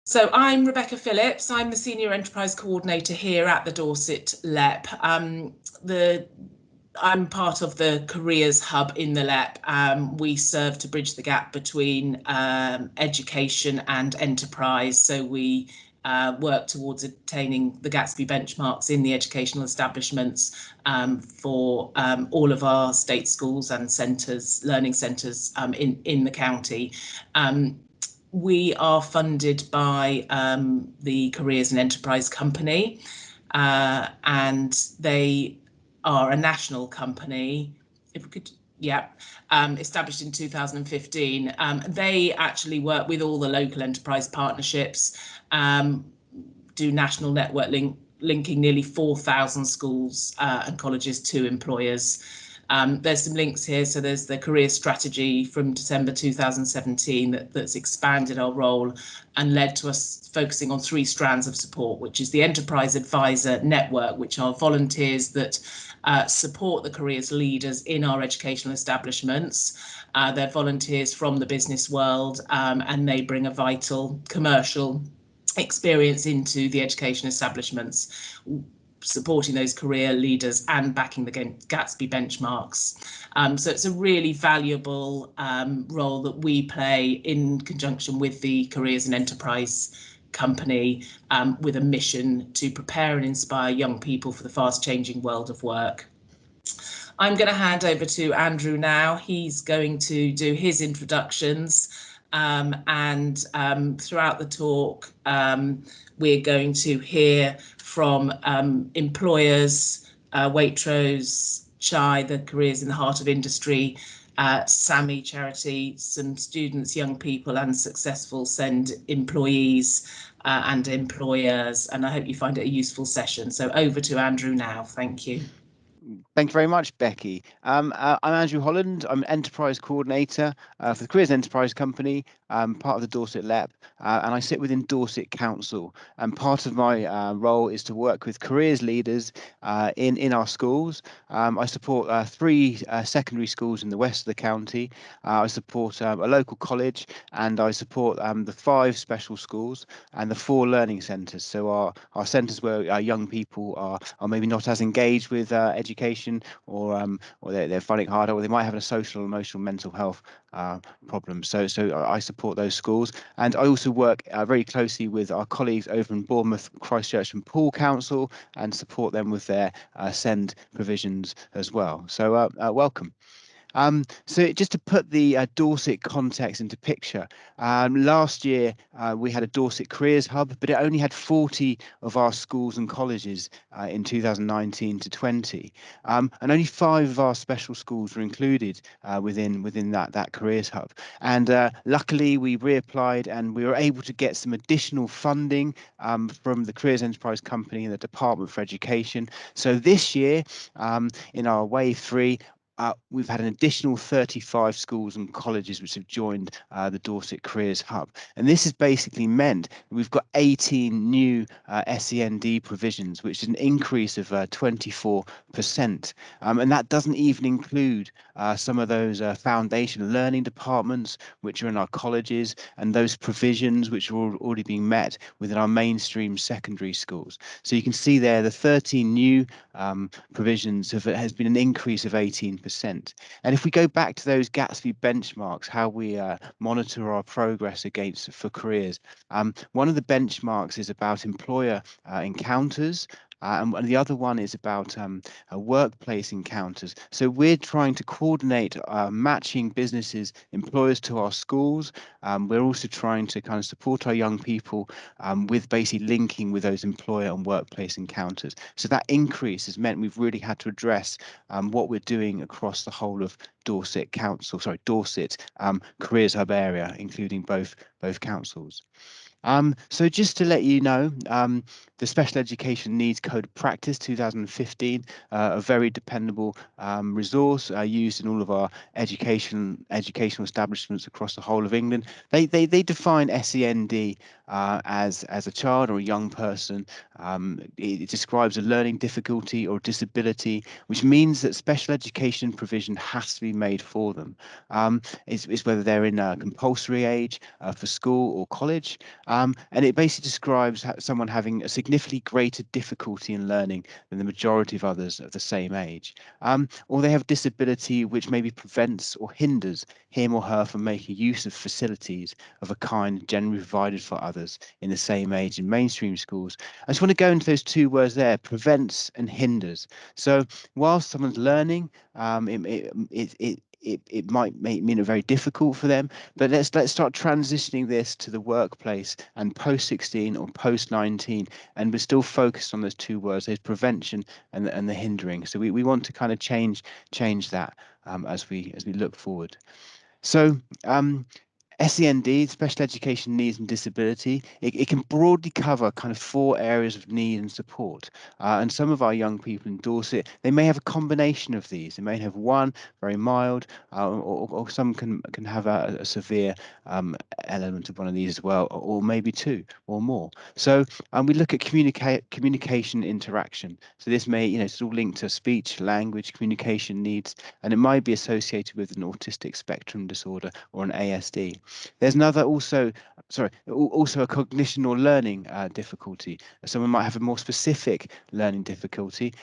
So I'm Rebecca Phillips. I'm the Senior Enterprise Coordinator here at the Dorset LEP. I'm part of the careers hub in the LEP. We serve to bridge the gap between education and enterprise. So we work towards attaining the Gatsby benchmarks in the educational establishments for all of our state schools and centres, learning centres in the county. We are funded by the Careers and Enterprise Company, and they are a national company. If we could, yeah, established in 2015. They actually work with all the local enterprise partnerships, do national network linking nearly 4,000 schools and colleges to employers. There's some links here. So there's the career strategy from December 2017 that's expanded our role and led to us focusing on 3 strands of support, which is the Enterprise Advisor Network, which are volunteers that support the careers leaders in our educational establishments. They're volunteers from the business world, and they bring a vital commercial experience into the education establishments, supporting those career leaders and backing the Gatsby benchmarks. So it's a really valuable role that we play in conjunction with the Careers and Enterprise Company, with a mission to prepare and inspire young people for the fast changing world of work. I'm going to hand over to Andrew now. He's going to do his introductions, and throughout the talk, we're going to hear from employers, Waitrose, Chai, the Careers in the Heart of Industry, SAMI charity, some students, young people and successful SEND employees and employers. And I hope you find it a useful session. So over to Andrew now. Thank you. Thank you very much, Becky. I'm Andrew Holland. I'm an Enterprise Coordinator for the Careers Enterprise Company, part of the Dorset LEP, and I sit within Dorset Council. And part of my role is to work with careers leaders in our schools. I support 3 secondary schools in the west of the county. I support a local college, and I support the 5 special schools and the 4 learning centres. So our centres where young people are maybe not as engaged with education, or they're finding it harder, or they might have a social, emotional, mental health problem. So I support those schools, and I also work very closely with our colleagues over in Bournemouth, Christchurch and Poole Council, and support them with their SEND provisions as well. So welcome. So just to put the Dorset context into picture, last year we had a Dorset Careers Hub, but it only had 40 of our schools and colleges in 2019 to 20, and only 5 of our special schools were included within that Careers Hub. And luckily we reapplied and we were able to get some additional funding from the Careers Enterprise Company and the Department for Education. So this year, in our Wave 3, we've had an additional 35 schools and colleges which have joined the Dorset Careers Hub. And this has basically meant we've got 18 new SEND provisions, which is an increase of 24%. And that doesn't even include some of those foundation learning departments, which are in our colleges, and those provisions which are already being met within our mainstream secondary schools. So you can see there the 13 new provisions has been an increase of 18%. And if we go back to those Gatsby benchmarks, how we monitor our progress against for careers, one of the benchmarks is about employer encounters. And the other one is about workplace encounters. So we're trying to coordinate matching businesses, employers to our schools. We're also trying to kind of support our young people with basically linking with those employer and workplace encounters. So that increase has meant we've really had to address what we're doing across the whole of Dorset Careers Hub area, including both councils. So just to let you know, the Special Education Needs Code of Practice 2015, a very dependable resource used in all of our educational establishments across the whole of England. They define SEND as a child or a young person. It describes a learning difficulty or disability, which means that special education provision has to be made for them. It's whether they're in a compulsory age for school or college, and it basically describes someone having a significantly greater difficulty in learning than the majority of others of the same age, or they have disability which maybe prevents or hinders him or her from making use of facilities of a kind generally provided for others in the same age in mainstream schools. I just want to go into those two words there: prevents and hinders. So whilst someone's learning, it might mean it very difficult for them. But let's start transitioning this to the workplace and post 16 or post 19, and we're still focused on those two words: there's prevention and the hindering. So we want to kind of change that as we look forward. So SEND, special education needs and disability, it can broadly cover kind of 4 areas of need and support. And some of our young people in Dorset, they may have a combination of these. They may have one very mild, or some can have a severe element of one of these as well, or maybe 2 or more. So we look at communication interaction. So this may, it's all linked to speech, language, communication needs, and it might be associated with an autistic spectrum disorder or an ASD. There's another also a cognition or learning difficulty. Someone might have a more specific learning difficulty,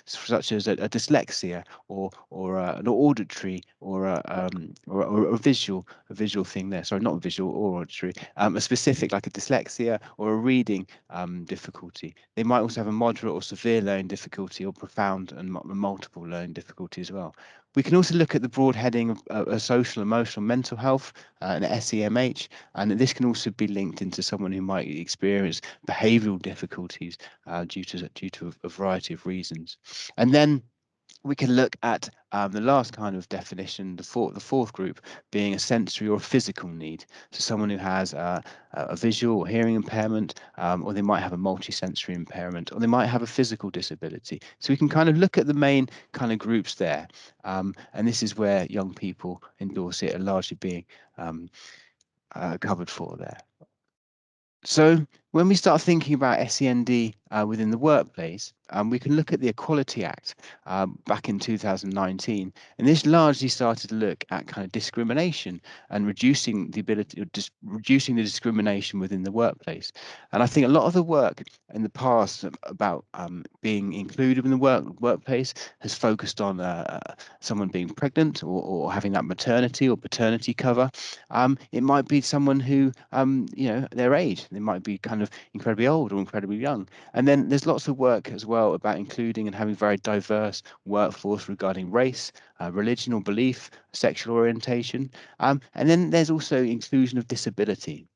such as a dyslexia or an auditory or a visual thing there. Sorry, not visual or auditory. A specific like a dyslexia or a reading difficulty. They might also have a moderate or severe learning difficulty or profound and multiple learning difficulty as well. We can also look at the broad heading of social, emotional, mental health, and SEMH, and this can also be linked into someone who might experience behavioural difficulties due to a variety of reasons. And then we can look at the last kind of definition, the fourth group, being a sensory or physical need. So someone who has a visual or hearing impairment, or they might have a multisensory impairment, or they might have a physical disability. So we can kind of look at the main kind of groups there. And this is where young people in Dorset are largely being covered for there. So when we start thinking about SEND within the workplace, we can look at the Equality Act back in 2019, and this largely started to look at kind of discrimination and reducing the discrimination within the workplace. And I think a lot of the work in the past about being included in the workplace has focused on someone being pregnant or having that maternity or paternity cover. It might be someone who, their age. They might be kind of incredibly old or incredibly young. And then there's lots of work as well about including and having very diverse workforce regarding race, religion or belief, sexual orientation. And then there's also inclusion of disability.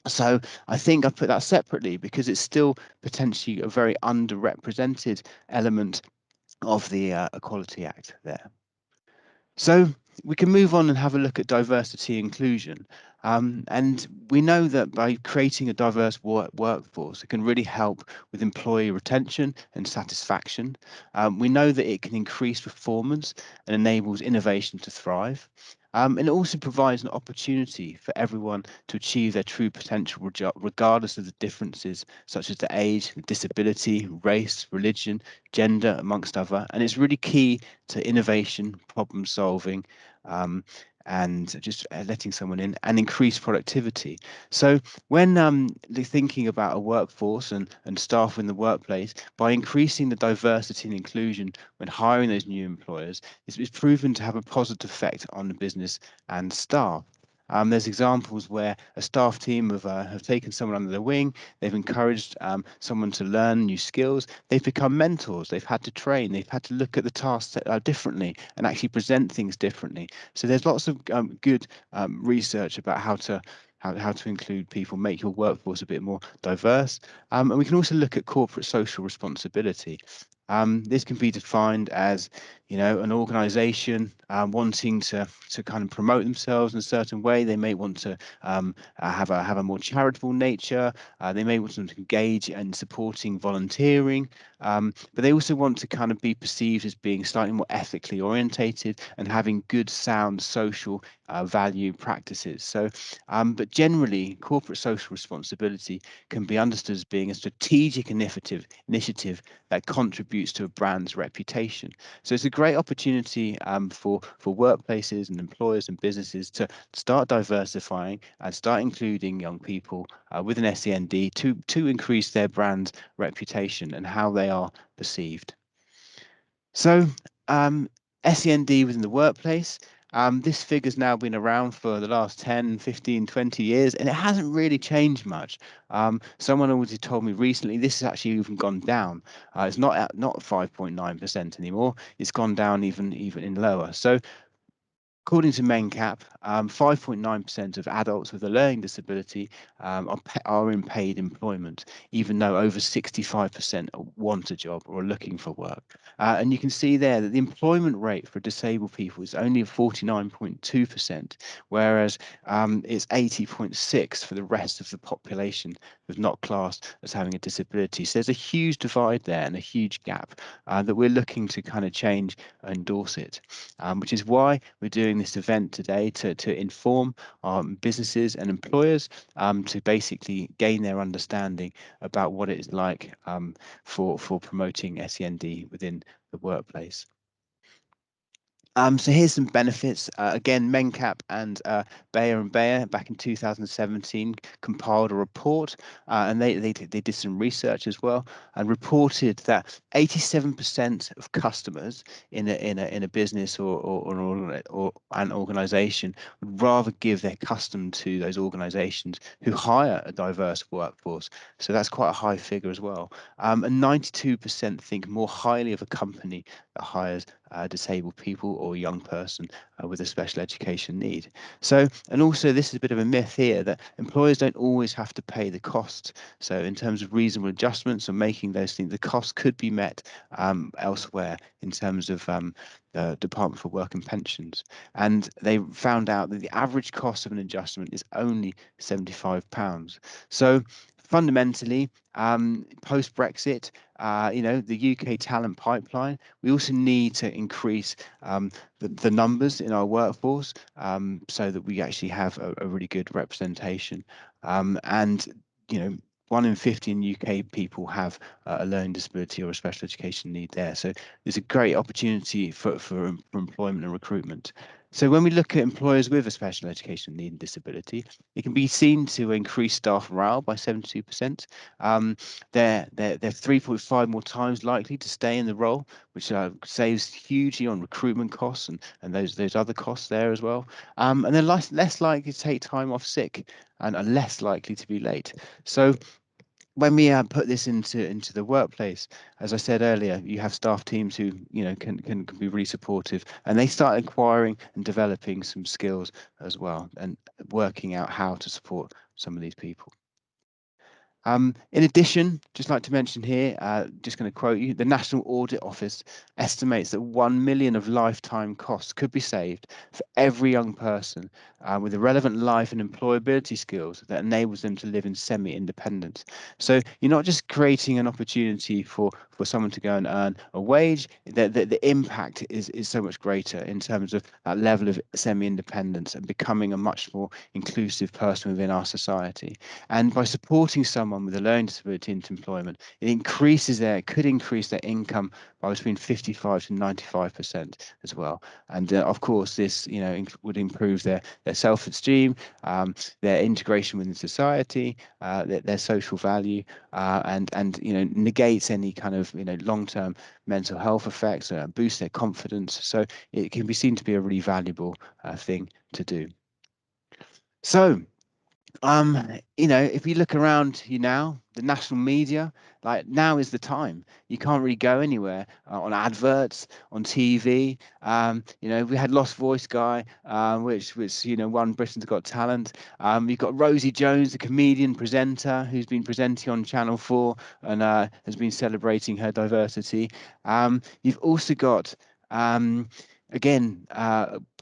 So I think I put that separately because it's still potentially a very underrepresented element of the Equality Act there. So we can move on and have a look at diversity inclusion. And we know that by creating a diverse workforce, it can really help with employee retention and satisfaction. We know that it can increase performance and enables innovation to thrive. And it also provides an opportunity for everyone to achieve their true potential, regardless of the differences such as the age, disability, race, religion, gender, amongst other. And it's really key to innovation, problem solving, and just letting someone in and increase productivity. So when thinking about a workforce and staff in the workplace, by increasing the diversity and inclusion when hiring those new employers, it's proven to have a positive effect on the business and staff. There's examples where a staff team have taken someone under their wing, they've encouraged someone to learn new skills, they've become mentors, they've had to train, they've had to look at the tasks differently and actually present things differently. So there's lots of good research about how to include people, make your workforce a bit more diverse. And we can also look at corporate social responsibility. This can be defined as, an organization wanting to kind of promote themselves in a certain way. They may want to have a more charitable nature. They may want to engage in supporting volunteering, but they also want to kind of be perceived as being slightly more ethically orientated and having good, sound social value practices. So, but generally, corporate social responsibility can be understood as being a strategic initiative that contributes to a brand's reputation. So it's a great opportunity for workplaces and employers and businesses to start diversifying and start including young people with an SEND to increase their brand's reputation and how they are perceived. So SEND within the workplace, this figure's now been around for the last 10, 15, 20 years, and it hasn't really changed much. Someone already told me recently this has actually even gone down. It's not 5.9% anymore. It's gone down even in lower. So according to MenCap, 5.9% of adults with a learning disability are in paid employment, even though over 65% want a job or are looking for work. And you can see there that the employment rate for disabled people is only 49.2%, whereas it's 80.6% for the rest of the population who's not classed as having a disability. So there's a huge divide there and a huge gap that we're looking to kind of change and Dorset, which is why we're doing this event today to inform businesses and employers to basically gain their understanding about what it is like for promoting SEND within the workplace. So here's some benefits. Again, MenCap and Bayer and Bayer back in 2017 compiled a report, and they did some research as well, and reported that 87% of customers in a business or an organization would rather give their custom to those organizations who hire a diverse workforce. So that's quite a high figure as well. And 92% think more highly of a company that hires disabled people or a young person with a special education need. So, and also this is a bit of a myth here that employers don't always have to pay the cost. So in terms of reasonable adjustments and making those things, the cost could be met elsewhere in terms of the Department for Work and Pensions. And they found out that the average cost of an adjustment is only £75. So fundamentally, post-Brexit, the UK talent pipeline, we also need to increase the numbers in our workforce so that we actually have a really good representation. And, 1 in 50 UK people have a learning disability or a special education need there. So there's a great opportunity for employment and recruitment. So when we look at employers with a special education need and disability, it can be seen to increase staff morale by 72%. They're 3.5 more times likely to stay in the role, which saves hugely on recruitment costs and those other costs there as well. And they're less likely to take time off sick and are less likely to be late. So when we put this into the workplace, as I said earlier, you have staff teams who can be really supportive, and they start acquiring and developing some skills as well, and working out how to support some of these people. In addition, just like to mention here, just going to quote you, the National Audit Office estimates that 1 million of lifetime costs could be saved for every young person with the relevant life and employability skills that enables them to live in semi-independence. So you're not just creating an opportunity for someone to go and earn a wage, the impact is so much greater in terms of that level of semi-independence and becoming a much more inclusive person within our society. And by supporting someone with a learning disability into employment, it could increase their income by between 55 to 95% as well. And of course, this would improve their self-esteem, their integration within society, their social value, and negates any kind of long-term mental health effects, boost their confidence. So it can be seen to be a really valuable thing to do. So You know, if you look around you now, the national media, like now is the time. You can't really go anywhere on adverts, on TV. You know, we had Lost Voice Guy, which you know won Britain's Got Talent. You've got Rosie Jones, the comedian presenter, who's been presenting on Channel 4 and has been celebrating her diversity. You've also got again,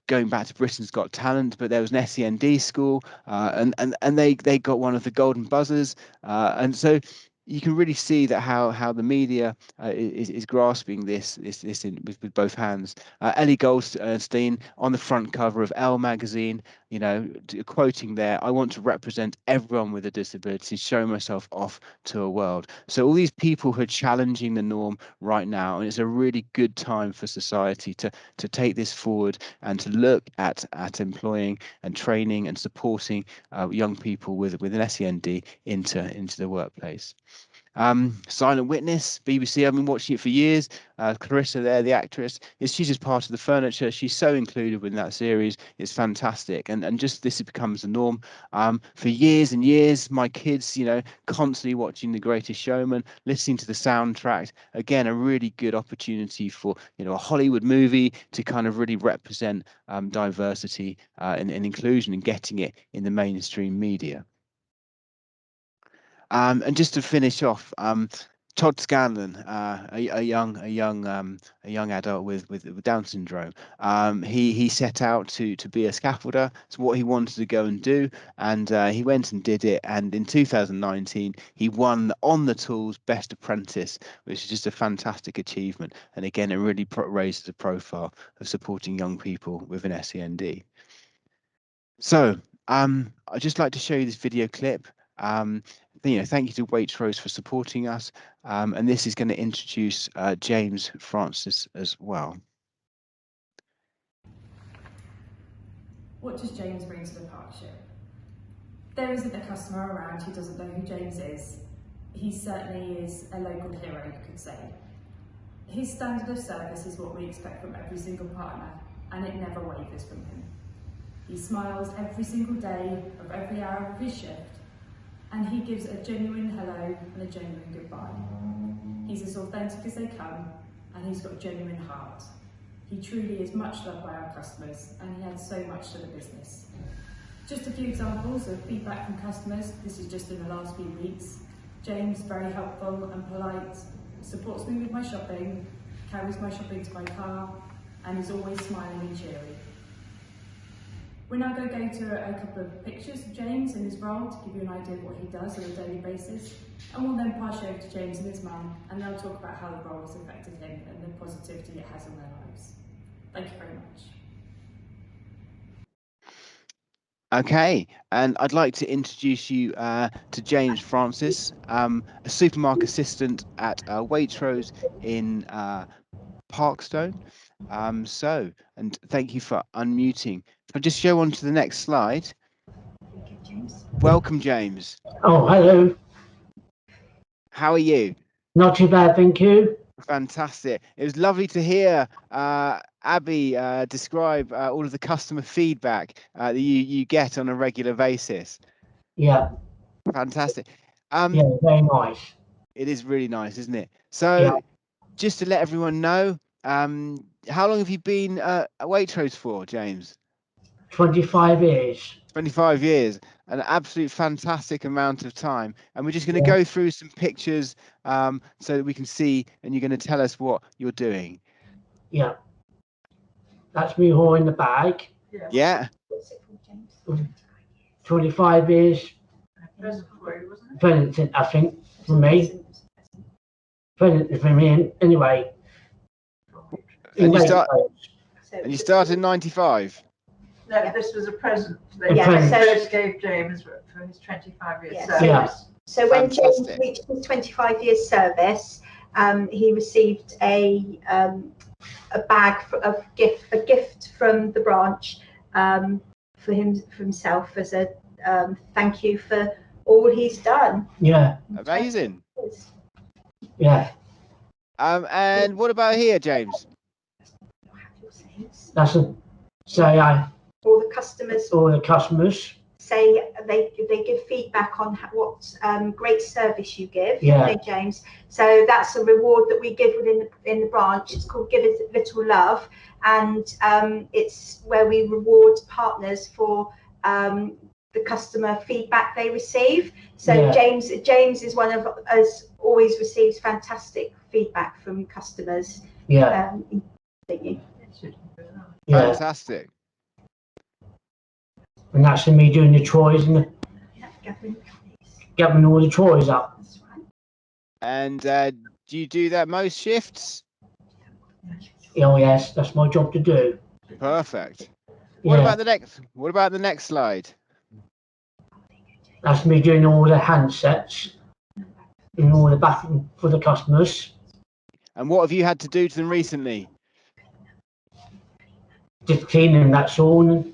going back to Britain's Got Talent, but there was an SEND school, and they got one of the golden buzzers, and so you can really see that how the media is grasping this with both hands. Ellie Goldstein on the front cover of Elle magazine, you know, quoting there, "I want to represent everyone with a disability, show myself off to a world." So all these people who are challenging the norm right now, and it's a really good time for society to take this forward and to look at employing and training and supporting young people with an SEND into the workplace. Silent Witness, BBC, I've been watching it for years. Clarissa there, the actress, she's just part of the furniture. She's so included within that series. It's fantastic. And just this becomes the norm. For years and years, my kids, you know, constantly watching The Greatest Showman, listening to the soundtrack. Again, a really good opportunity for, you know, a Hollywood movie to kind of really represent diversity and inclusion and getting it in the mainstream media. And just to finish off, Todd Scanlon, a young adult with Down syndrome, he set out to be a scaffolder. It's what he wanted to go and do, and he went and did it. And in 2019, he won On the Tools Best Apprentice, which is just a fantastic achievement. And again, it really raises the profile of supporting young people with an SEND. So I'd just like to show you this video clip. You know, thank you to Waitrose for supporting us, and this is going to introduce James Francis as well. What does James bring to the partnership? There isn't a customer around who doesn't know who James is. He certainly is a local hero, you could say. His standard of service is what we expect from every single partner, and it never wavers from him. He smiles every single day of every hour of his shift, and he gives a genuine hello and a genuine goodbye. He's as authentic as they come, and he's got a genuine heart. He truly is much loved by our customers, and he adds so much to the business. Just a few examples of feedback from customers. This is just in the last few weeks. James, very helpful and polite, supports me with my shopping, carries my shopping to my car, and is always smiling and cheery. We're now going to go to a couple of pictures of James in his role to give you an idea of what he does on a daily basis, and we'll then pass you over to James and his mum, and they'll talk about how the role has affected him and the positivity it has on their lives. Thank you very much. Okay, and I'd like to introduce you to James Francis, a supermarket assistant at Waitrose in Parkstone. And thank you for unmuting. If I just show on to the next slide. Welcome, James. Oh, hello. How are you? Not too bad, thank you. Fantastic. It was lovely to hear Abby describe all of the customer feedback that you get on a regular basis. Yeah. Fantastic. Yeah, very nice. It is really nice, isn't it? So yeah. Just to let everyone know, how long have you been at Waitrose for, James? 25 years. 25 years, an absolute fantastic amount of time. And we're just going to go through some pictures so that we can see, and you're going to tell us what you're doing. Yeah. That's me holding the bag. Yeah. 25 years. President, I think, for me. President for me, anyway. And you started in 95? No, this was a present. So gave James for his 25 years service. Yeah. So when James reached his 25 years service, he received a bag of a gift from the branch for himself as a thank you for all he's done. Yeah. Amazing. Yeah. And what about here, James? That's a say I. All the customers. All the customers. say they give feedback on what great service you give, Yeah. don't they, James? So that's a reward that we give within the branch. It's called Give It Little Love, and it's where we reward partners for the customer feedback they receive. So Yeah. James is one of us, always receives fantastic feedback from customers. Yeah. Don't you? Yeah. Fantastic. And that's me doing the chores and gathering all the chores up. And do you do that most shifts? Oh yes, that's my job to do. Perfect. Yeah. What about the next slide? That's me doing all the handsets and all the bathroom for the customers. And what have you had to do to them recently? Just cleaning, that's all, and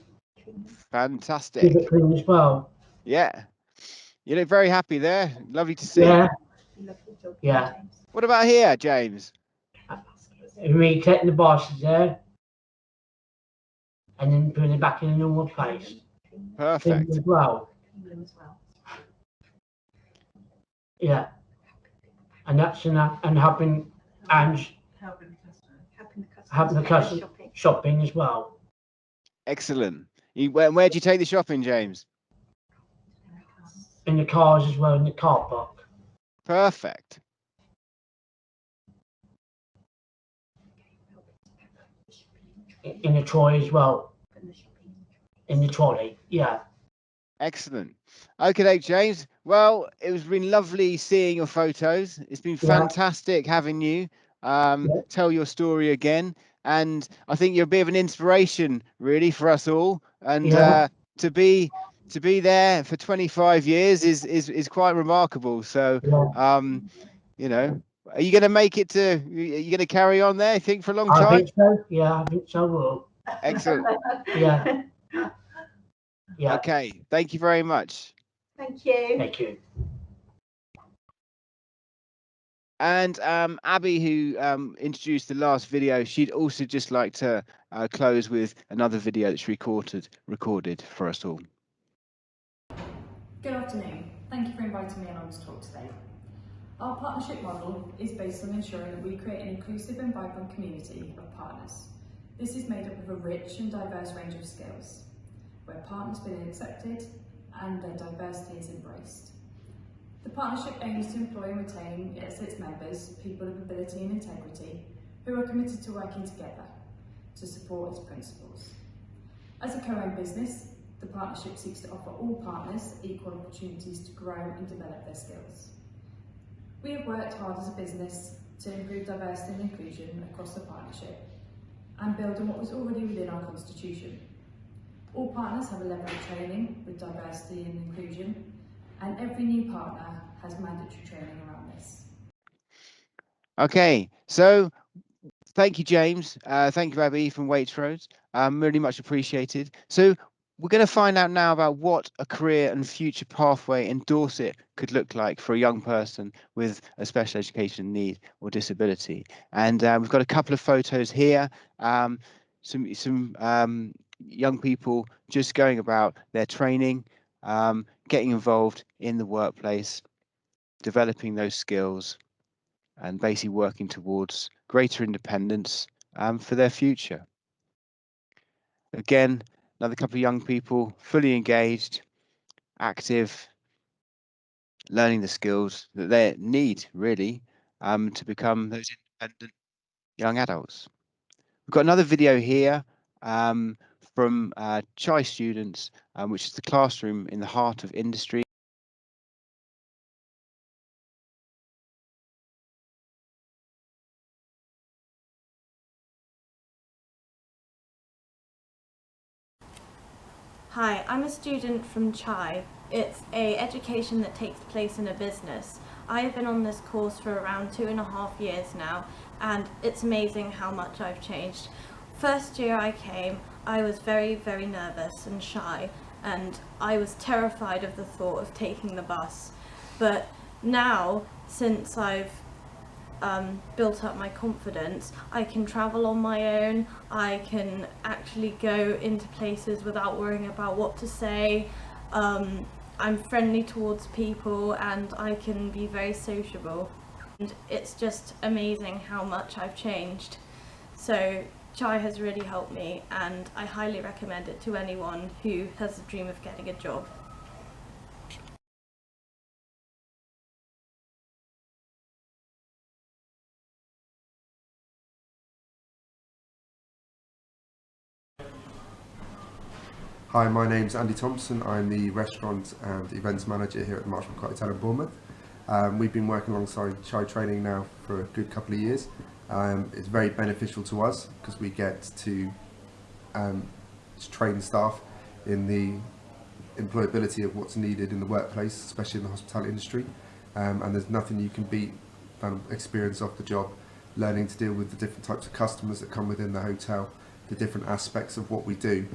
Fantastic. keep it clean as well. Yeah. You look very happy there. Lovely to see. Yeah. Yeah. What about here, James? And me taking the boxes there and then putting it back in a normal place. Perfect. Clean as well. Yeah. And that's enough, and helping and helping the customer shopping as well. Excellent. Where do you take the shopping, James? In the cars as well, in the car park. Perfect. In the trolley as well. In the trolley, yeah. Excellent. Okay, James. Well, it was been lovely seeing your photos. It's been fantastic having you tell your story again. And I think you're a bit of an inspiration, really, for us all. And to be there for 25 years is quite remarkable. So, you know, are you going to make it to? Are you going to carry on there? I think for a long time. I think so. Yeah, I think so. Will. Excellent. Yeah. Yeah. Okay. Thank you very much. Thank you. Thank you. And Abby, who introduced the last video, she'd also just like to close with another video that's recorded for us all. Good afternoon. Thank you for inviting me along to talk today. Our partnership model is based on ensuring that we create an inclusive and vibrant community of partners. This is made up of a rich and diverse range of skills, where partners feel accepted and their diversity is embraced. The partnership aims to employ and retain as its members people of ability and integrity who are committed to working together to support its principles. As a co-owned business, the partnership seeks to offer all partners equal opportunities to grow and develop their skills. We have worked hard as a business to improve diversity and inclusion across the partnership and build on what was already within our constitution. All partners have a level of training with diversity and inclusion, and every new partner has mandatory training around this. Okay, so thank you, James. Thank you, Abby, from Waitrose. Really much appreciated. So we're going to find out now about what a career and future pathway in Dorset could look like for a young person with a special education need or disability. And we've got a couple of photos here. Some young people just going about their training, getting involved in the workplace, developing those skills, and basically working towards greater independence for their future. Again, another couple of young people, fully engaged, active, learning the skills that they need, really, to become those independent young adults. We've got another video here from CHI students, which is the classroom in the heart of industry. Hi, I'm a student from CHI. It's an education that takes place in a business. I have been on this course for around 2.5 years now, and it's amazing how much I've changed. First year I came, I was very, very nervous and shy, and I was terrified of the thought of taking the bus. But now, since I've built up my confidence, I can travel on my own, I can actually go into places without worrying about what to say. I'm friendly towards people and I can be very sociable. And it's just amazing how much I've changed. So Chai has really helped me and I highly recommend it to anyone who has a dream of getting a job. Hi, my name's Andy Thompson. I'm the Restaurant and Events Manager here at the Marshall Hotel in Bournemouth. We've been working alongside Chai Training now for a good couple of years. It's very beneficial to us because we get to train staff in the employability of what's needed in the workplace, especially in the hospitality industry. And there's nothing you can beat than experience off the job, learning to deal with the different types of customers that come within the hotel, the different aspects of what we do.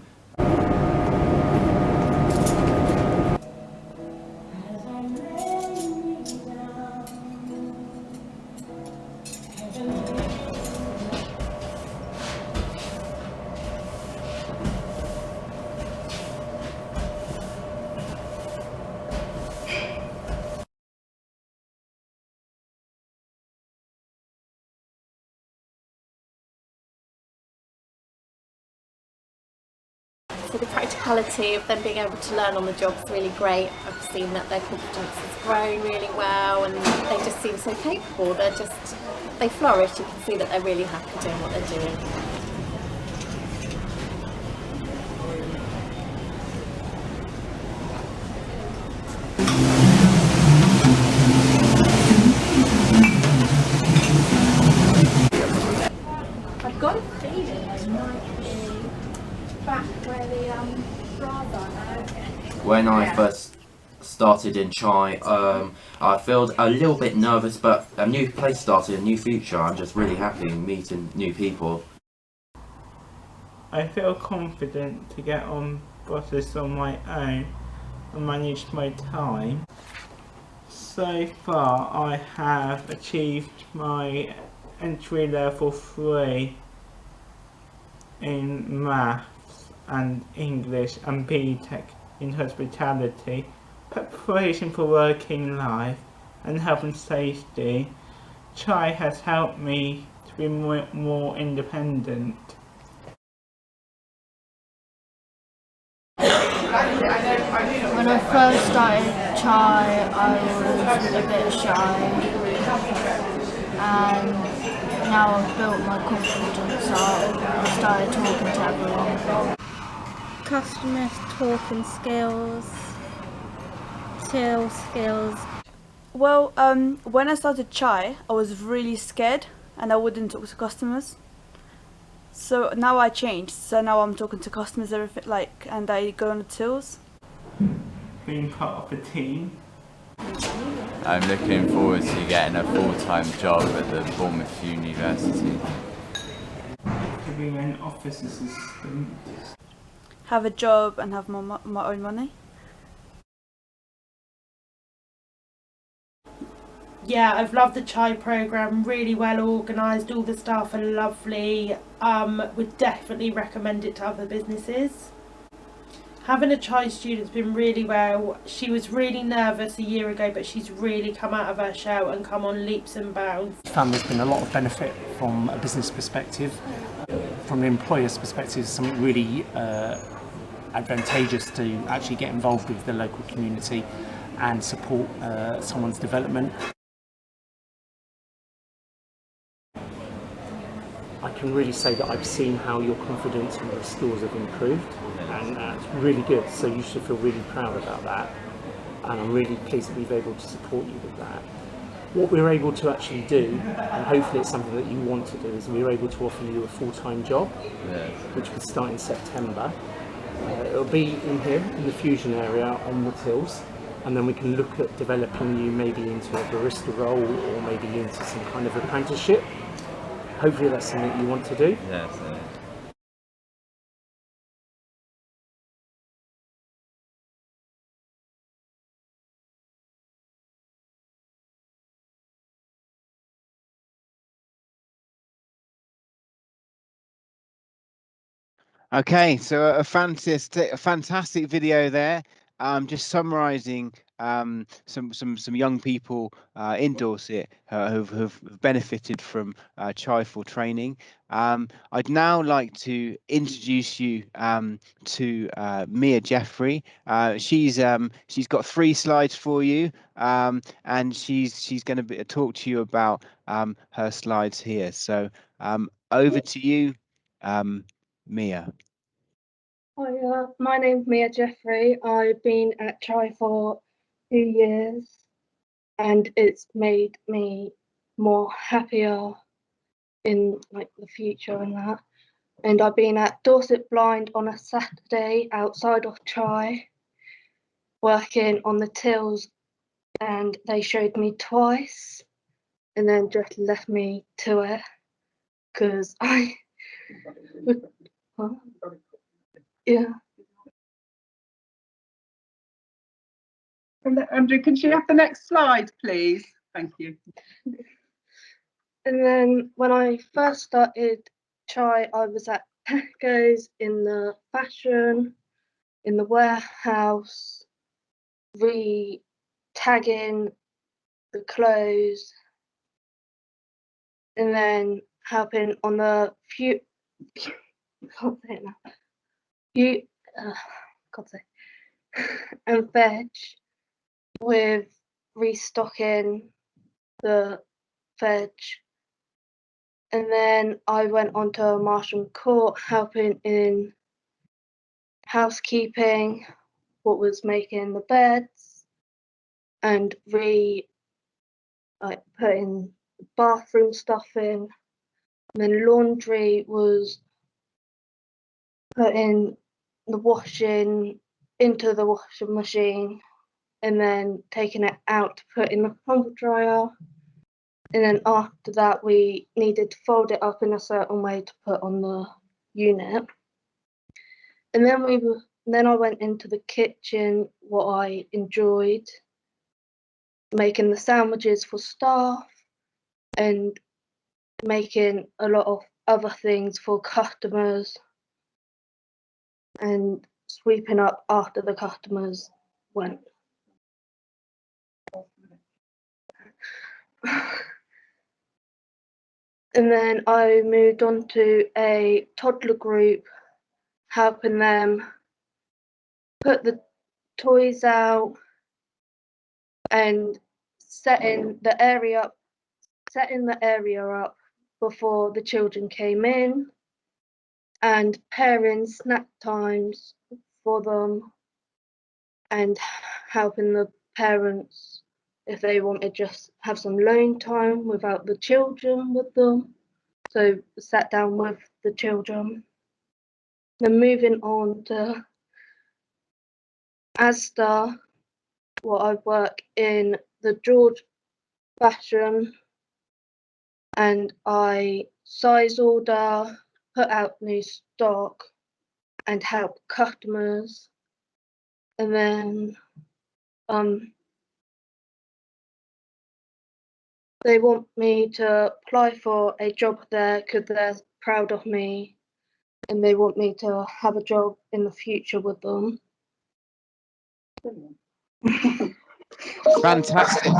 So the practicality of them being able to learn on the job is really great. I've seen that their confidence is growing really well and they just seem so capable. They flourish. You can see that they're really happy doing what they're doing. I've got a feeling I might be back where the bras are now. When I first started in Chai, I felt a little bit nervous, but a new place started, a new future. I'm just really happy meeting new people. I feel confident to get on buses on my own and manage my time. So far I have achieved my entry level 3 in maths and English and BTEC in hospitality, preparation for working life and health and safety. Chai has helped me to be more independent. When I first started Chai, I was a bit shy, and now I've built my confidence up. I started talking to everyone. Customer talking skills, sales skills. Well, when I started Chai, I was really scared and I wouldn't talk to customers. So now I changed. So now I'm talking to customers, everything and I go on the tills. Being part of a team. I'm looking forward to getting a full-time job at the Bournemouth University. To be an office assistant. Have a job and have my own money. Yeah, I've loved the Chai programme, really well organised, all the staff are lovely. Would definitely recommend it to other businesses. Having a Chai student's been really well. She was really nervous a year ago, but she's really come out of her shell and come on leaps and bounds. I found there's been a lot of benefit from a business perspective. From the employer's perspective, it's something really advantageous to actually get involved with the local community and support someone's development. I can really say that I've seen how your confidence and your skills have improved, and that's really good, so you should feel really proud about that, and I'm really pleased that we've been able to support you with that. What we're able to actually do, and hopefully it's something that you want to do, is we're able to offer you a full-time job, which would start in September. It'll be in here, in the Fusion area on the tills, and then we can look at developing you maybe into a barista role or maybe into some kind of apprenticeship. Hopefully that's something you want to do. Yes. Okay, so a fantastic video there. just summarising some young people in Dorset who've benefited from Chi4 training. I'd now like to introduce you to Mia Jeffrey. She's got 3 slides for you, and she's going to talk to you about her slides here. So over to you, Mia. Hi, my name's Mia Jeffrey. I've been at Chi for 2 years, and it's made me more happier in like the future and that. And I've been at Dorset Blind on a Saturday outside of Chi, working on the tills, and they showed me twice, and then just left me to it because yeah. And Andrew, can you have the next slide, please? Thank you. And then when I first started Chi, I was at Tesco's in the fashion, in the warehouse, re-tagging the clothes, and then helping on the can't say it now. God's sake. And veg with restocking the veg. And then I went on to Marshall Court, helping in housekeeping, what was making the beds, and putting bathroom stuff in. And then laundry was putting the washing into the washing machine, and then taking it out to put in the tumble dryer. And then after that, we needed to fold it up in a certain way to put on the unit. And then I went into the kitchen, what I enjoyed, making the sandwiches for staff and making a lot of other things for customers and sweeping up after the customers went. And then I moved on to a toddler group, helping them put the toys out and setting the area up before the children came in, and preparing snack times for them, and helping the parents if they wanted just have some alone time without the children with them. So sat down with the children. Then moving on to Asda, what I work in the George fashion, and I size order, put out new stock, and help customers. And then they want me to apply for a job there because they're proud of me, and they want me to have a job in the future with them. Fantastic.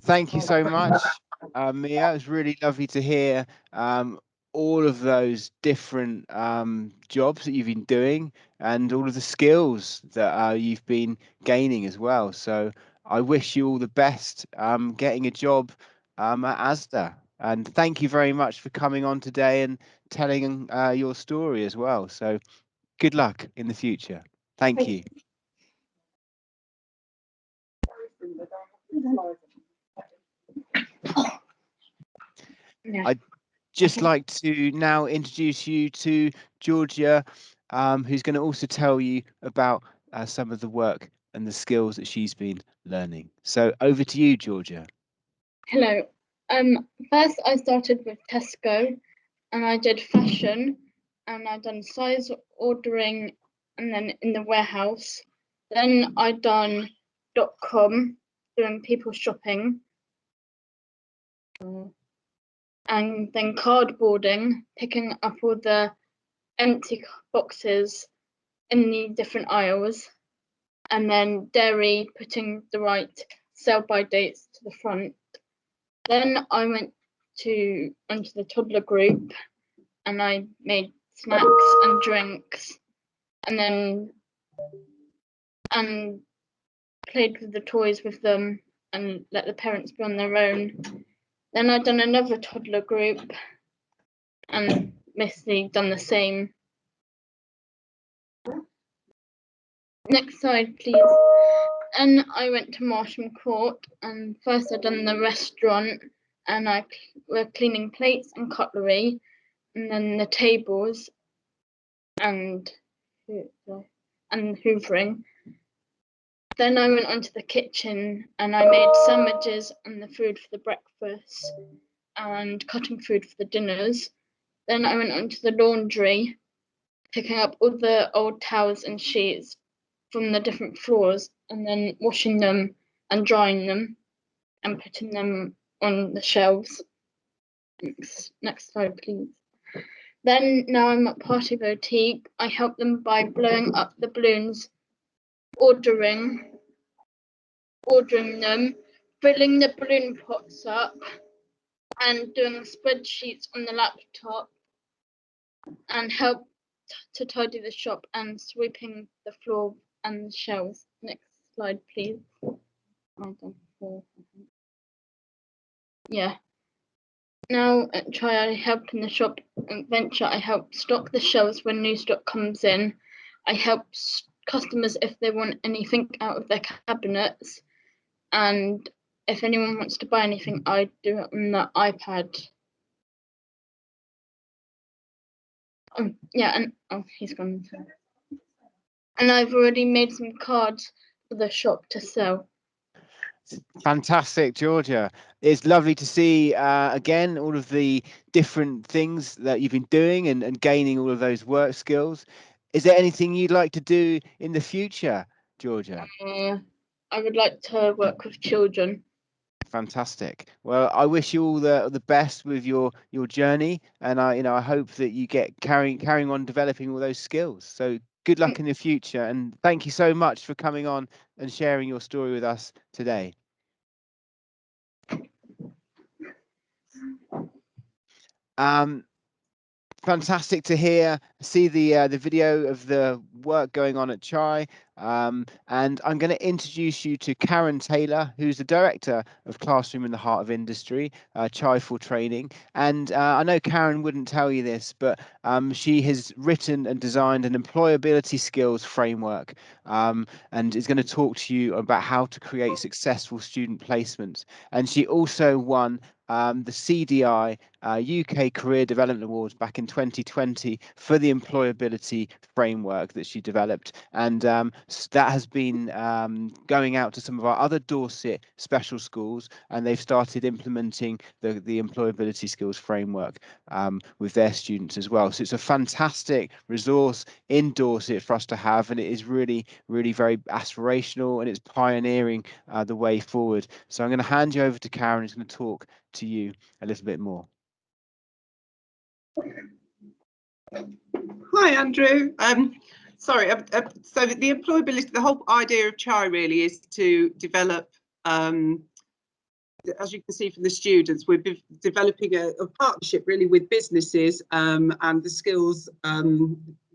Thank you so much, Mia. It was really lovely to hear all of those different jobs that you've been doing and all of the skills that you've been gaining as well. So I wish you all the best getting a job at Asda. And thank you very much for coming on today and telling your story as well. So good luck in the future. Thank you. I'd just like to now introduce you to Georgia, who's going to also tell you about some of the work and the skills that she's been learning. So over to you, Georgia. Hello. First I started with Tesco, and I did fashion, and I done size ordering, and then in the warehouse. Then I done .com, doing people shopping, and then cardboarding, picking up all the empty boxes in the different aisles. and then dairy, putting the right sell-by dates to the front. Then I went onto the toddler group, and I made snacks and drinks, and played with the toys with them and let the parents be on their own. Then I'd done another toddler group and basically done the same. Next slide, please. And I went to Marsham Court, and first I'd done the restaurant, and I were cleaning plates and cutlery, and then the tables and hoovering. Then I went onto the kitchen and I made sandwiches and the food for the breakfast and cutting food for the dinners. Then I went onto the laundry, picking up all the old towels and sheets from the different floors and then washing them and drying them and putting them on the shelves. Next slide, please. Then now I'm at Party Boutique. I help them by blowing up the balloons, ordering them, filling the balloon pots up, and doing spreadsheets on the laptop, and help to tidy the shop and sweeping the floor and the shelves. Next slide, please. Yeah. Now at Try, I helped in the shop. At Venture, I help stock the shelves when new stock comes in. I help customers if they want anything out of their cabinets. And if anyone wants to buy anything, I do it on the iPad. Yeah, and he's gone. And I've already made some cards for the shop to sell. Fantastic, Georgia. It's lovely to see again all of the different things that you've been doing and gaining all of those work skills. Is there anything you'd like to do in the future, Georgia? I would like to work with children. Fantastic. Well, I wish you all the best with your journey, and I hope that you get carrying on developing all those skills. So good luck in the future, and thank you so much for coming on and sharing your story with us today. Fantastic to see the video of the work going on at Chai, and I'm going to introduce you to Karen Taylor, who's the director of Classroom in the Heart of Industry, Chai for Training. And I know Karen wouldn't tell you this, but she has written and designed an employability skills framework, and is going to talk to you about how to create successful student placements. And she also won the CDI UK Career Development Awards back in 2020 for the employability framework that she developed, and that has been going out to some of our other Dorset special schools, and they've started implementing the employability skills framework with their students as well. So it's a fantastic resource in Dorset for us to have, and it is really very aspirational, and it's pioneering the way forward. So I'm going to hand you over to Karen, who's going to talk to you a little bit more. Hi, Andrew. Sorry. So the employability, the whole idea of Chai really is to develop, as you can see from the students, we're developing a partnership really with businesses and the skills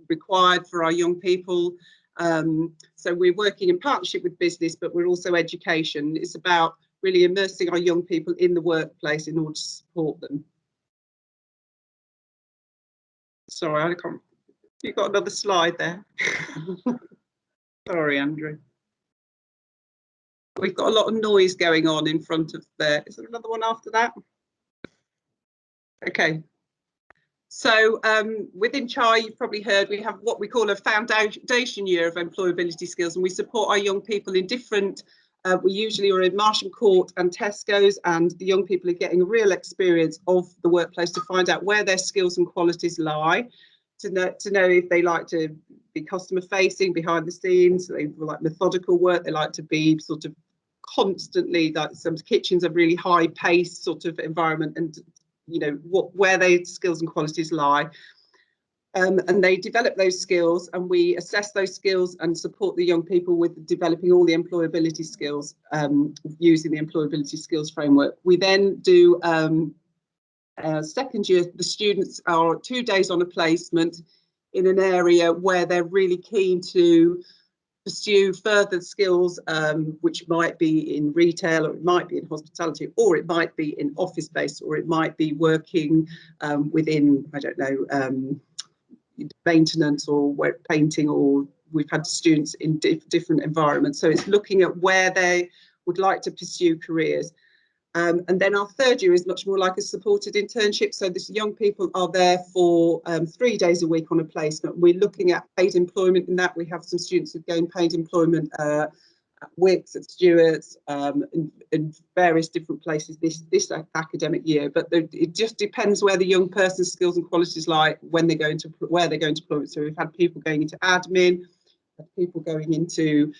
required for our young people. So we're working in partnership with business, but we're also education. It's about really immersing our young people in the workplace in order to support them. Sorry, I can't. You've got another slide there. Sorry, Andrew. We've got a lot of noise going on in front of there. Is there another one after that? Okay. So within Chai, you've probably heard we have what we call a foundation year of employability skills, and we support our young people in different. We usually are in Marsham Court and Tesco's, and the young people are getting a real experience of the workplace to find out where their skills and qualities lie, to know if they like to be customer facing, behind the scenes, they like methodical work, they like to be sort of constantly, like some kitchens are really high paced sort of environment, and where their skills and qualities lie. And they develop those skills, and we assess those skills and support the young people with developing all the employability skills using the employability skills framework. We then do second year, the students are 2 days on a placement in an area where they're really keen to pursue further skills, which might be in retail, or it might be in hospitality, or it might be in office space, or it might be working within, I don't know, maintenance or painting, or we've had students in different environments. So it's looking at where they would like to pursue careers. And then our third year is much more like a supported internship. So these young people are there for 3 days a week on a placement. We're looking at paid employment in that. We have some students who've gained paid employment at Wicks, at Stewart's, in various different places this academic year. But it just depends where the young person's skills and qualities lie when they go into where they're going to employment. So we've had people going into admin, people going into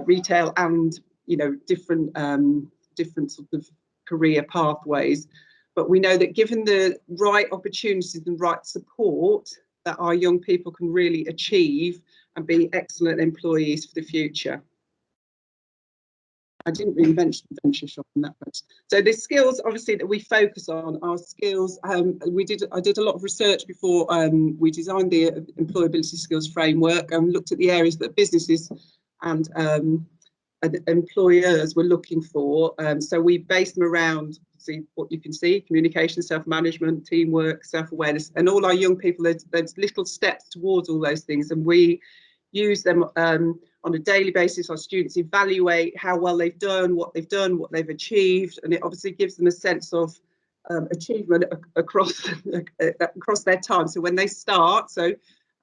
retail, and different sort of career pathways. But we know that given the right opportunities and right support, that our young people can really achieve and be excellent employees for the future. I didn't really mention venture shop in that much. So the skills, obviously, that we focus on are skills. I did a lot of research before we designed the employability skills framework, and looked at the areas that businesses and employers were looking for. So we based them around, see what you can see: communication, self-management, teamwork, self-awareness, and all our young people. There's little steps towards all those things, and we use them on a daily basis. Our students evaluate how well they've done, what they've achieved, and it obviously gives them a sense of achievement across their time. So when they start,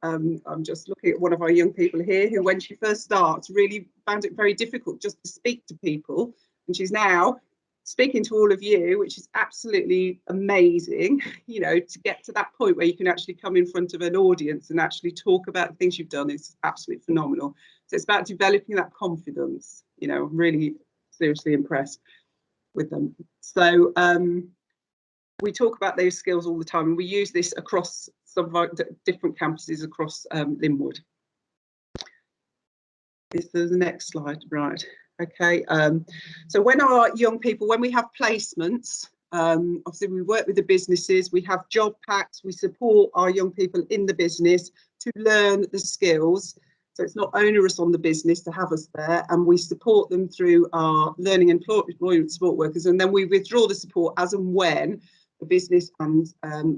I'm just looking at one of our young people here who, when she first starts, really found it very difficult just to speak to people, and she's now speaking to all of you, which is absolutely amazing, to get to that point where you can actually come in front of an audience and actually talk about the things you've done is absolutely phenomenal. So it's about developing that confidence. I'm really seriously impressed with them. So we talk about those skills all the time, and we use this across some of our different campuses across Linwood. Is there the next slide? Right. Okay. So when our young people, when we have placements, obviously we work with the businesses, we have job packs, we support our young people in the business to learn the skills. So it's not onerous on the business to have us there, and we support them through our learning and employment support workers, and then we withdraw the support as and when the business and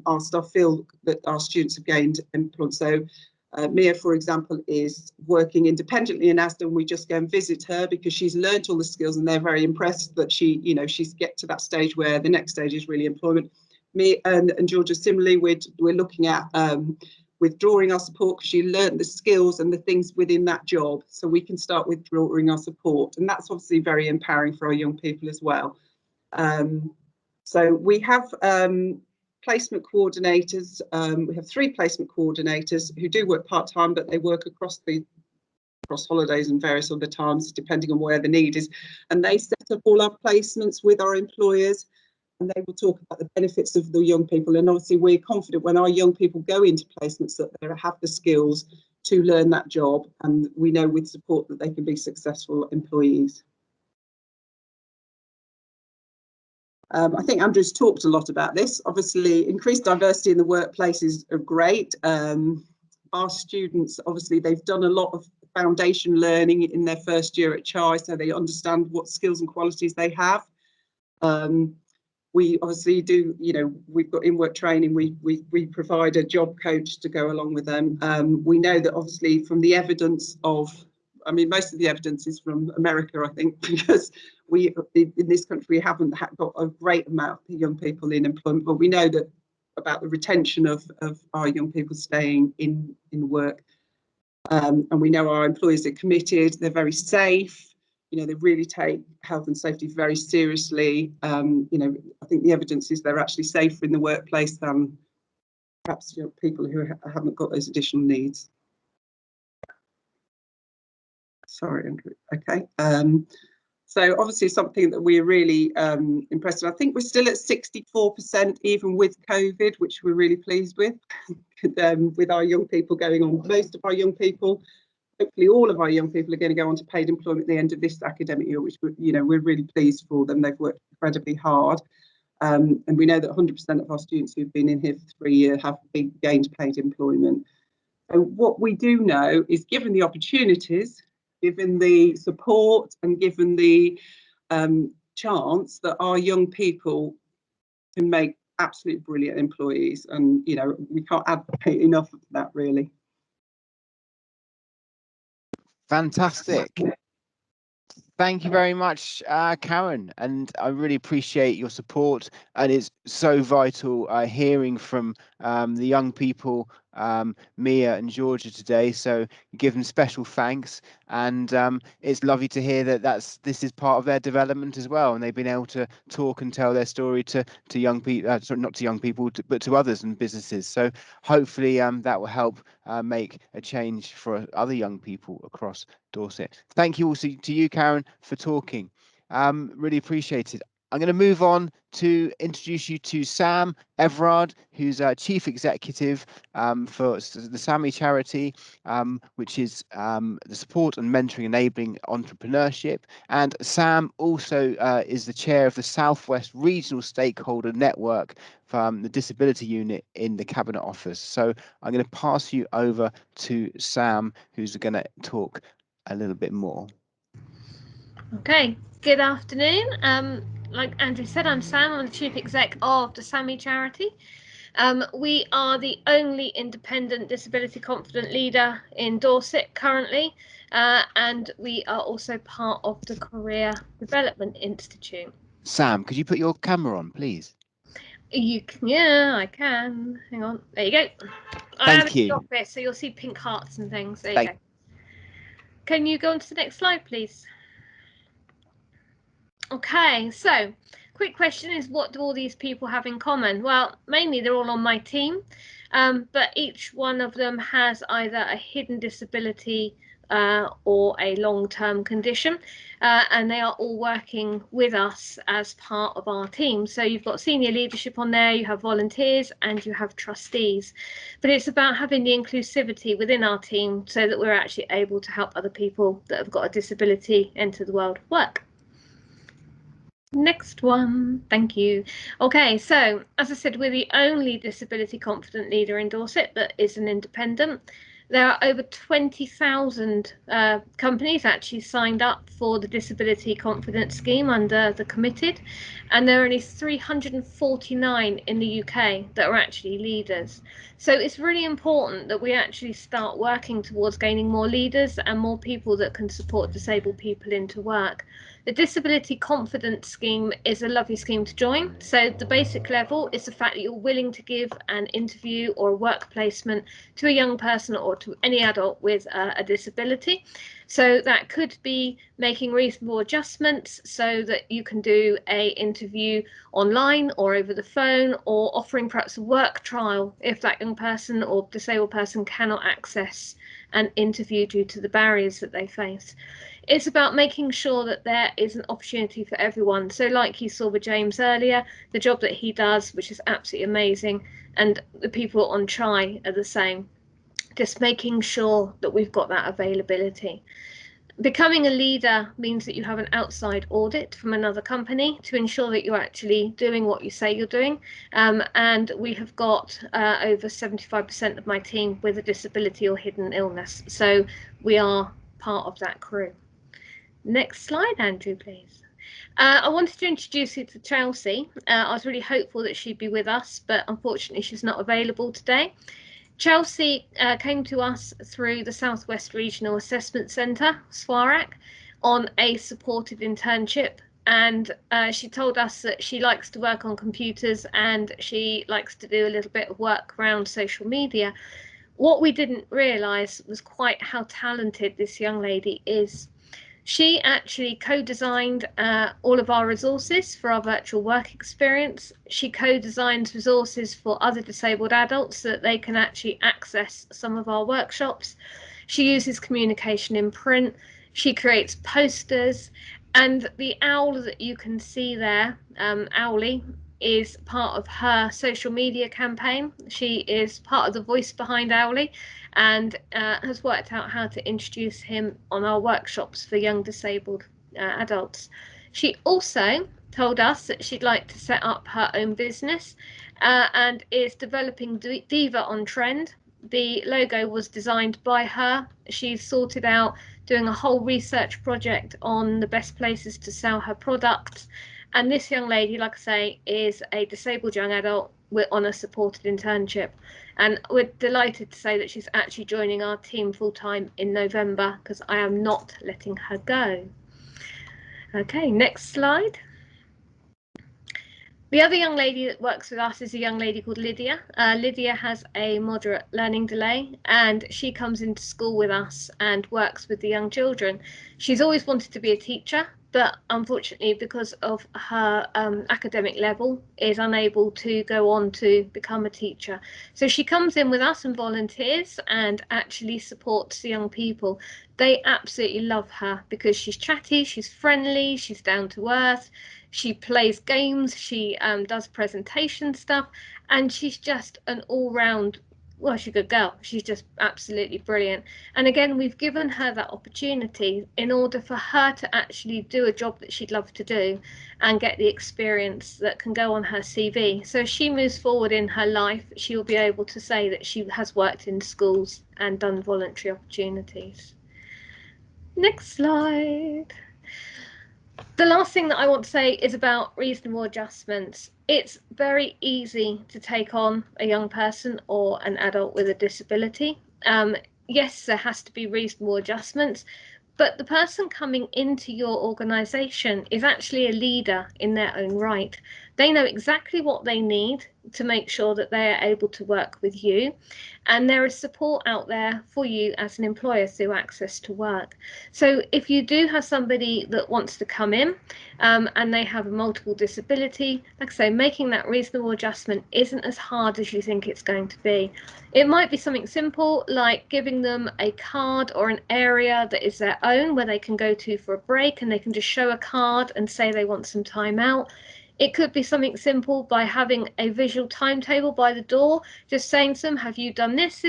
our staff feel that our students have gained employment. So Mia, for example, is working independently in Asda. We just go and visit her because she's learnt all the skills, and they're very impressed that she's get to that stage where the next stage is really employment. Me and Georgia, similarly, we're looking at withdrawing our support because she learnt the skills and the things within that job, so we can start withdrawing our support, and that's obviously very empowering for our young people as well. So we have placement coordinators. We have 3 placement coordinators who do work part-time, but they work across holidays and various other times depending on where the need is, and they set up all our placements with our employers, and they will talk about the benefits of the young people. And obviously we're confident when our young people go into placements that they have the skills to learn that job, and we know with support that they can be successful employees. I think Andrew's talked a lot about this. Obviously, increased diversity in the workplace is great. Our students, obviously, they've done a lot of foundation learning in their first year at CHI, so they understand what skills and qualities they have. We obviously do, we've got in-work training. We provide a job coach to go along with them. We know that obviously from the evidence of, most of the evidence is from America, I think, because we in this country haven't got a great amount of young people in employment, but we know that about the retention of our young people staying in work. And we know our employers are committed, they're very safe, they really take health and safety very seriously. I think the evidence is they're actually safer in the workplace than perhaps people who haven't got those additional needs. Sorry, Andrew. Okay. So obviously something that we're really impressed with. I think we're still at 64% even with COVID, which we're really pleased with, with our young people going on. Most of our young people, hopefully all of our young people, are going to go on to paid employment at the end of this academic year, which we're really pleased for them. They've worked incredibly hard. And we know that 100% of our students who've been in here for 3 years have gained paid employment. So what we do know is, given the opportunities, given the support, and given the chance, that our young people can make absolutely brilliant employees. And, we can't advocate enough of that, really. Fantastic. Thank you very much, Karen, and I really appreciate your support. And it's so vital hearing from the young people, Mia and Georgia, today. So give them special thanks, and it's lovely to hear that this is part of their development as well, and they've been able to talk and tell their story to young people, sorry, not to young people, but to others and businesses. So hopefully that will help make a change for other young people across Dorset. Thank you also to you, Karen, for talking. Really appreciate it. I'm going to move on to introduce you to Sam Everard, who's Chief Executive for the SAMI charity, which is the support and mentoring enabling entrepreneurship. And Sam also is the chair of the Southwest Regional Stakeholder Network from the Disability Unit in the Cabinet Office. So I'm going to pass you over to Sam, who's going to talk a little bit more. Okay, good afternoon. Like Andrew said, I'm Sam. I'm the Chief Exec of the SAMI charity. We are the only independent disability confident leader in Dorset currently, and we are also part of the Career Development Institute. Sam, could you put your camera on, please? Yeah, I can. Hang on. There you go. I am in the office, so you'll see pink hearts and things. There you go. Can you go on to the next slide, please? Okay, so quick question is, what do all these people have in common? Well, mainly they're all on my team, but each one of them has either a hidden disability or a long-term condition, and they are all working with us as part of our team. So you've got senior leadership on there, you have volunteers, and you have trustees. But it's about having the inclusivity within our team so that we're actually able to help other people that have got a disability enter the world of work. Next one, thank you. Okay, so as I said, we're the only disability confident leader in Dorset that is an independent. There are over 20,000 companies actually signed up for the Disability Confidence Scheme under the Committed, and there are only 349 in the UK that are actually leaders. So it's really important that we actually start working towards gaining more leaders and more people that can support disabled people into work. The Disability Confidence Scheme is a lovely scheme to join. So the basic level is the fact that you're willing to give an interview or a work placement to a young person or to any adult with a disability. So that could be making reasonable adjustments so that you can do an interview online or over the phone, or offering perhaps a work trial if that young person or disabled person cannot access an interview due to the barriers that they face. It's about making sure that there is an opportunity for everyone. So like you saw with James earlier, the job that he does, which is absolutely amazing, and the people on Chai are the same. Just making sure that we've got that availability. Becoming a leader means that you have an outside audit from another company to ensure that you're actually doing what you say you're doing. And we have got over 75% of my team with a disability or hidden illness. So we are part of that crew. Next slide, Andrew, please. I wanted to introduce you to Chelsey. I was really hopeful that she'd be with us, but unfortunately she's not available today. Chelsey came to us through the Southwest Regional Assessment Centre, SWARAC, on a supported internship, and she told us that she likes to work on computers and she likes to do a little bit of work around social media. What we didn't realise was quite how talented this young lady is. She actually co-designed all of our resources for our virtual work experience. She co-designs resources for other disabled adults so that they can actually access some of our workshops. She uses communication in print. She creates posters. And the owl that you can see there, Owlie, is part of her social media campaign. She is part of the voice behind Owly and has worked out how to introduce him on our workshops for young disabled adults. She also told us that she'd like to set up her own business and is developing Diva on Trend. The logo was designed by her. She's sorted out doing a whole research project on the best places to sell her products. And this young lady, like I say, is a disabled young adult on a supported internship. And we're delighted to say that she's actually joining our team full-time in November, because I am not letting her go. Okay, next slide. The other young lady that works with us is a young lady called Lydia. Lydia has a moderate learning delay and she comes into school with us and works with the young children. She's always wanted to be a teacher, but unfortunately because of her academic level is unable to go on to become a teacher. So she comes in with us and volunteers and actually supports the young people. They absolutely love her because she's chatty, she's friendly, she's down to earth. She plays games, she does presentation stuff, and she's just an all-round, well, she's a good girl. She's just absolutely brilliant. And again, we've given her that opportunity in order for her to actually do a job that she'd love to do and get the experience that can go on her CV. So as she moves forward in her life, she'll be able to say that she has worked in schools and done voluntary opportunities. Next slide. The last thing that I want to say is about reasonable adjustments. It's very easy to take on a young person or an adult with a disability. Yes, there has to be reasonable adjustments, but the person coming into your organisation is actually a leader in their own right. They know exactly what they need to make sure that they are able to work with you, and there is support out there for you as an employer through Access to Work. So if you do have somebody that wants to come in and they have a multiple disability, like I say, making that reasonable adjustment isn't as hard as you think it's going to be. It might be something simple like giving them a card or an area that is their own where they can go to for a break and they can just show a card and say they want some time out. It could be something simple by having a visual timetable by the door, just saying to them, have you done this,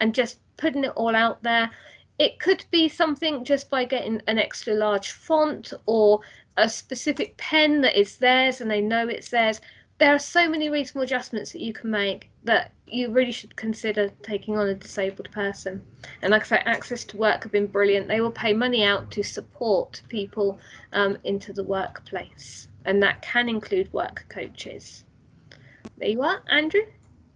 and just putting it all out there. It could be something just by getting an extra large font or a specific pen that is theirs and they know it's theirs. There are so many reasonable adjustments that you can make that you really should consider taking on a disabled person. And like I say, Access to Work have been brilliant. They will pay money out to support people into the workplace. And that can include work coaches. There you are, Andrew.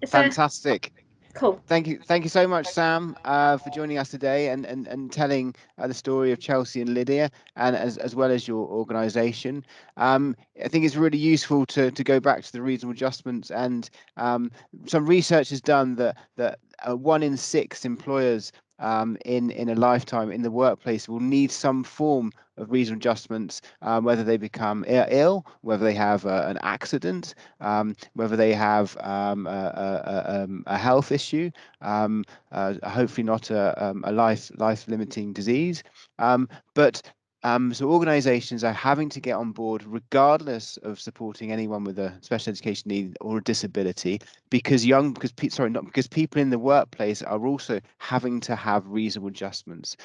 Fantastic. Cool. Thank you so much, Sam, for joining us today and telling the story of Chelsey and Lydia, and as well as your organisation. I think it's really useful to go back to the reasonable adjustments, and some research has done that 1 in 6 employers in a lifetime in the workplace will need some form of reasonable adjustments, whether they become ill, whether they have an accident, whether they have a health issue, hopefully not a life-limiting disease, so organisations are having to get on board regardless of supporting anyone with a special education need or a disability, because people in the workplace are also having to have reasonable adjustments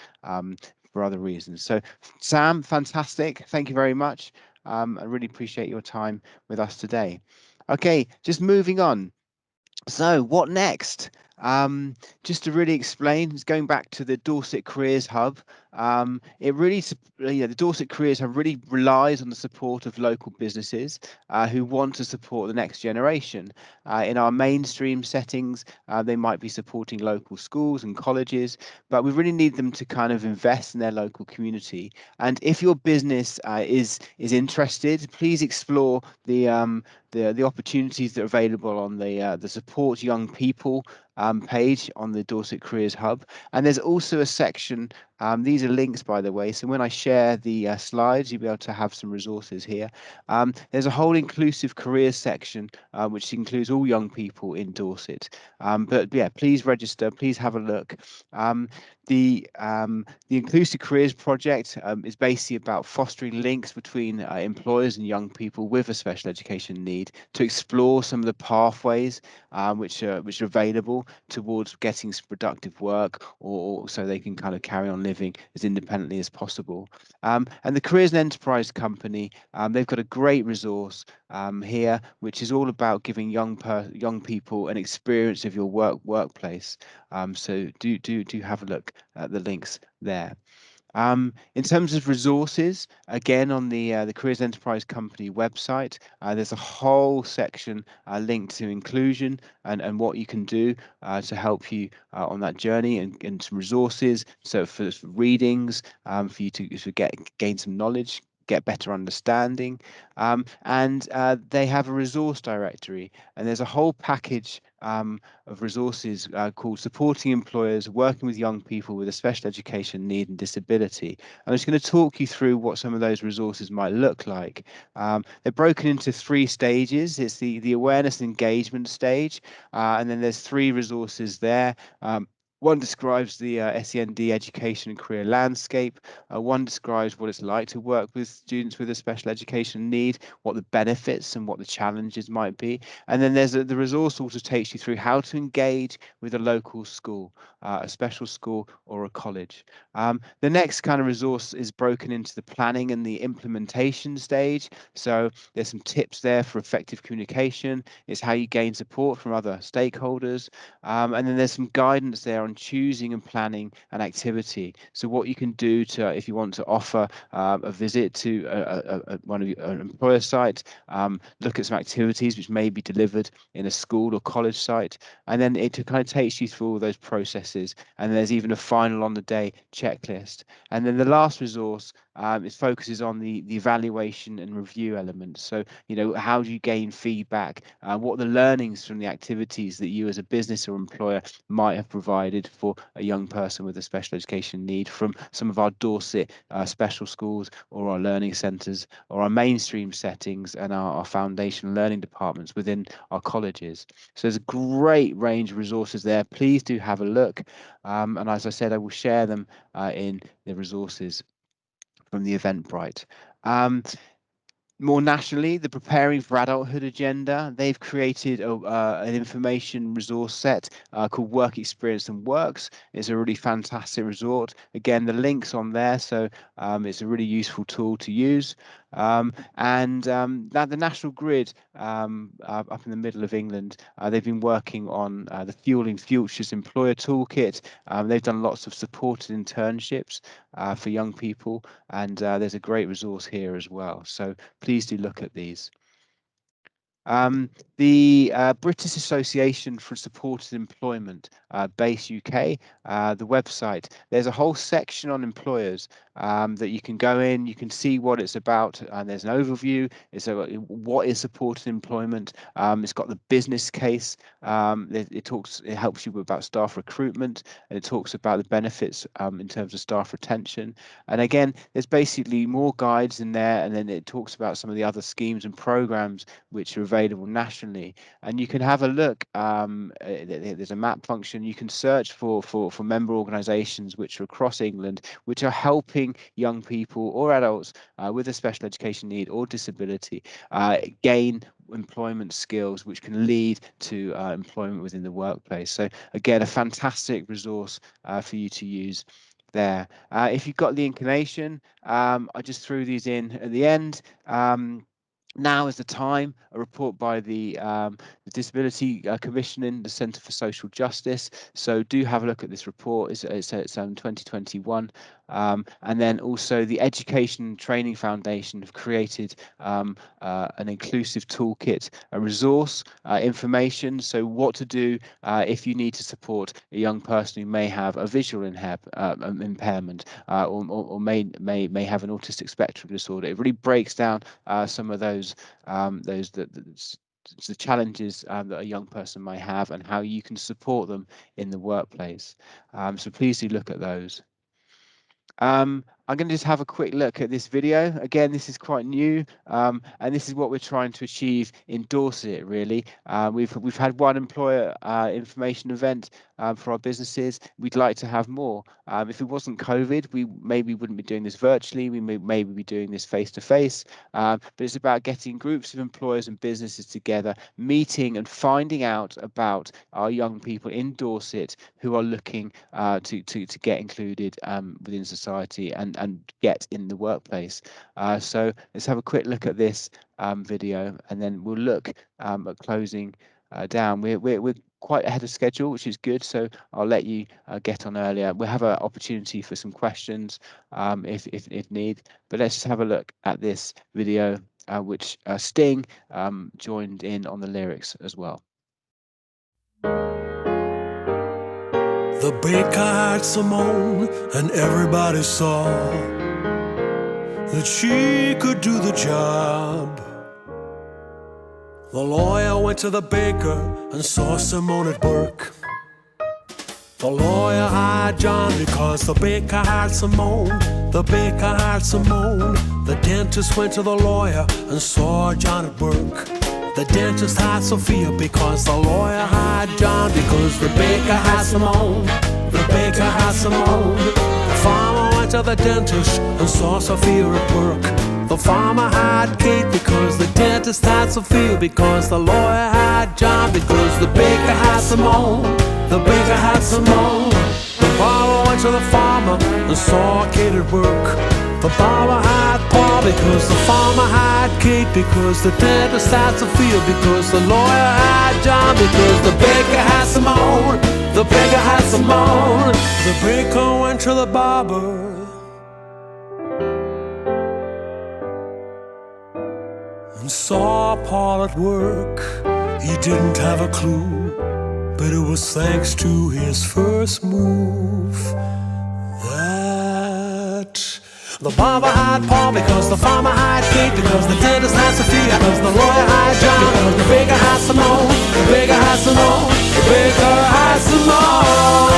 for other reasons. So Sam, fantastic. Thank you very much. I really appreciate your time with us today. Okay, just moving on. So what next? Just to really explain, it's going back to the Dorset Careers Hub. It really, the Dorset Careers Hub really relies on the support of local businesses who want to support the next generation. In our mainstream settings, they might be supporting local schools and colleges, but we really need them to kind of invest in their local community. And if your business is interested, please explore the opportunities that are available on the Support Young People page on the Dorset Careers Hub. And there's also a section, these are links, by the way, so when I share the slides, you'll be able to have some resources here. There's a whole inclusive careers section, which includes all young people in Dorset. But yeah, please register, please have a look. The Inclusive Careers Project is basically about fostering links between employers and young people with a special education need to explore some of the pathways which are available towards getting some productive work, or so they can kind of carry on living as independently as possible. And the Careers and Enterprise Company, they've got a great resource here, which is all about giving young people an experience of your workplace. So do have a look at the links there. In terms of resources, again on the Careers Enterprise Company website, there's a whole section linked to inclusion and what you can do to help you on that journey, and some resources. So for readings, for you to gain some knowledge, get better understanding, and they have a resource directory, and there's a whole package of resources called Supporting Employers Working with Young People with a Special Education Need and Disability. I'm just going to talk you through what some of those resources might look like. They're broken into 3 stages. It's the awareness and engagement stage, and then there's 3 resources there. One describes the SEND education and career landscape. One describes what it's like to work with students with a special education need, what the benefits and what the challenges might be. And then there's the resource also takes you through how to engage with a local school, a special school or a college. The next kind of resource is broken into the planning and the implementation stage. So there's some tips there for effective communication. It's how you gain support from other stakeholders. And then there's some guidance there on choosing and planning an activity. So what you can do to, if you want to offer a visit to one of an employer site, look at some activities which may be delivered in a school or college site, and then it kind of takes you through all those processes. And there's even a final on the day checklist. And then the last resource it focuses on the evaluation and review elements. So, you know, how do you gain feedback? What are the learnings from the activities that you as a business or employer might have provided for a young person with a special education need from some of our Dorset special schools, or our learning centres, or our mainstream settings, and our foundation learning departments within our colleges. So there's a great range of resources there. Please do have a look. And as I said, I will share them in the resources from the Eventbrite. More nationally, the Preparing for Adulthood agenda, they've created an information resource set called Work Experience and Works. It's a really fantastic resource. Again, the link's on there, so it's a really useful tool to use. And the National Grid up in the middle of England, they've been working on the Fueling Futures Employer Toolkit. They've done lots of supported internships for young people, and there's a great resource here as well. So please do look at these. The British Association for Supported Employment, BASE UK, the website, there's a whole section on employers that you can go in, you can see what it's about, and there's an overview. It's what is supported employment. It's got the business case. It helps you about staff recruitment, and it talks about the benefits in terms of staff retention. And again, there's basically more guides in there, and then it talks about some of the other schemes and programs which are available nationally. And you can have a look. There's a map function. You can search for member organisations which are across England, which are helping young people or adults with a special education need or disability gain employment skills which can lead to employment within the workplace. So again, a fantastic resource for you to use there. If you've got the inclination, I just threw these in at the end. Now is the time. A report by the Disability Commission in the Centre for Social Justice. So do have a look at this report. It's 2021. And then also the Education and Training Foundation have created an inclusive toolkit, a resource, information. So what to do if you need to support a young person who may have a visual impairment or may have an autistic spectrum disorder. It really breaks down some of those the challenges that a young person may have and how you can support them in the workplace. So please do look at those. I'm going to just have a quick look at this video. Again, this is quite new, and this is what we're trying to achieve in Dorset, really. We've had one employer information event for our businesses. We'd like to have more. If it wasn't COVID, we maybe wouldn't be doing this virtually. We may maybe be doing this face-to-face, but it's about getting groups of employers and businesses together, meeting and finding out about our young people in Dorset who are looking to get included within society and get in the workplace. So let's have a quick look at this video, and then we'll look at closing down. We're quite ahead of schedule, which is good, so I'll let you get on earlier. We'll have an opportunity for some questions if need, but let's just have a look at this video, which Sting joined in on the lyrics as well. The baker had Simone, and everybody saw that she could do the job. The lawyer went to the baker and saw Simone at work. The lawyer hired John because the baker had Simone. The baker had Simone. The dentist went to the lawyer and saw John at work. The dentist had Sophia because the lawyer had John, because the baker had Simone. The baker had Simone. The farmer went to the dentist and saw Sophia at work. The farmer had Kate because the dentist had Sophia, because the lawyer had John, because the baker had Simone. The baker had Simone. The barber went to the farmer and saw Kate at work. The barber had Paul because the farmer had Kate, because the dentist had Sophia, because the lawyer had John, because the baker had Simone. The baker had Simone. The baker went to the barber and saw Paul at work. He didn't have a clue, but it was thanks to his first move that the barber had Paul, because the farmer had Kate, because the dentist had Sophia, because the lawyer had John, because the baker had Simone. The baker had Simone. The baker had Simone.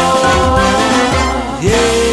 Yeah.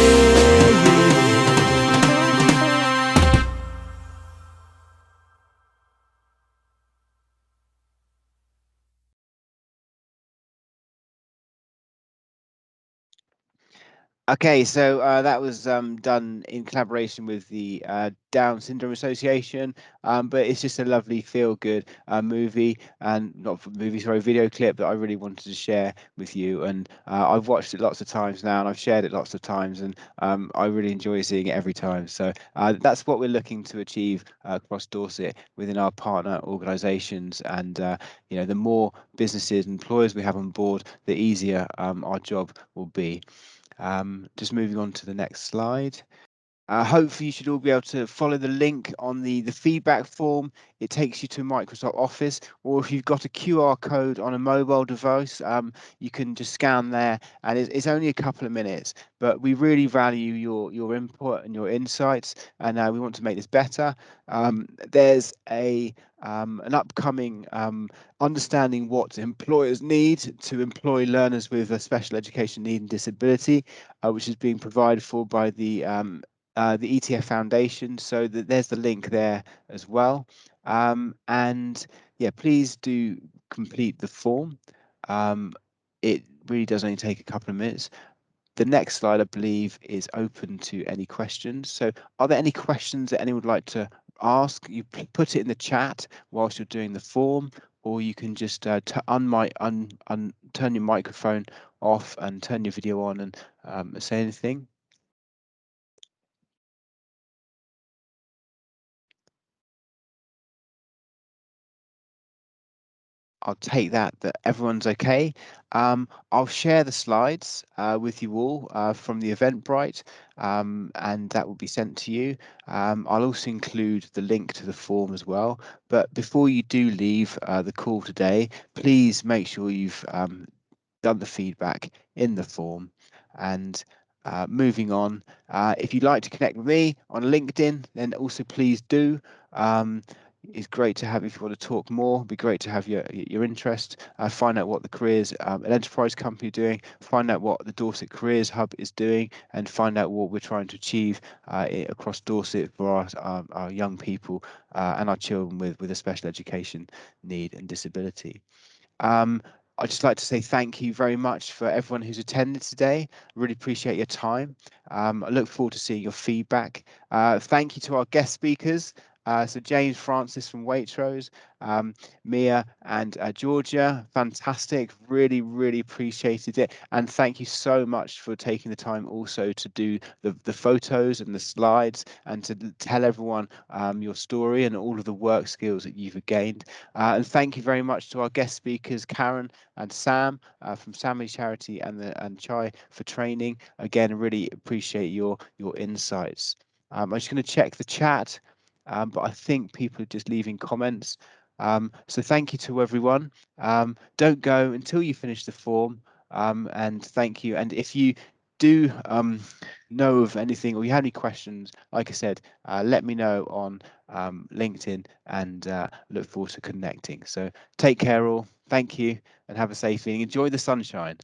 Okay, so that was done in collaboration with the Down Syndrome Association, but it's just a lovely feel-good movie, and not movie, sorry, video clip that I really wanted to share with you. And I've watched it lots of times now, and I've shared it lots of times, and I really enjoy seeing it every time. So that's what we're looking to achieve across Dorset within our partner organisations. And you know, the more businesses and employers we have on board, the easier our job will be. Just moving on to the next slide. Hopefully you should all be able to follow the link on the feedback form. It takes you to Microsoft Office, or if you've got a QR code on a mobile device, you can just scan there, and it's only a couple of minutes, but we really value your input and your insights, and we want to make this better. There's an upcoming understanding what employers need to employ learners with a special education need and disability, which is being provided for by the ETF Foundation, so there's the link there as well. And yeah, please do complete the form. It really does only take a couple of minutes. The next slide, I believe, is open to any questions. So are there any questions that anyone would like to ask? You put it in the chat whilst you're doing the form, or you can just turn your microphone off and turn your video on and say anything. I'll take that everyone's okay. I'll share the slides with you all from the Eventbrite, and that will be sent to you. I'll also include the link to the form as well. But before you do leave the call today, please make sure you've done the feedback in the form. And moving on, if you'd like to connect with me on LinkedIn, then also please do. it's great to have. If you want to talk more, it'd be great to have your interest. Find out what the careers an enterprise company doing. Find out what the Dorset Careers Hub is doing, and find out what we're trying to achieve across Dorset for our young people and our children with a special education need and disability. I'd just like to say thank you very much for everyone who's attended today. Really appreciate your time. I look forward to seeing your feedback. Thank you to our guest speakers. So James Francis from Waitrose, Mia and Georgia, fantastic, really appreciated it. And thank you so much for taking the time also to do the photos and the slides and to tell everyone your story and all of the work skills that you've gained. And thank you very much to our guest speakers, Karen and Sam from Sammy Charity and Chai for training. Again, really appreciate your insights. I'm just going to check the chat. But I think people are just leaving comments. So thank you to everyone. Don't go until you finish the form. And thank you. And if you do know of anything or you have any questions, like I said, let me know on LinkedIn and look forward to connecting. So take care all. Thank you and have a safe evening. Enjoy the sunshine.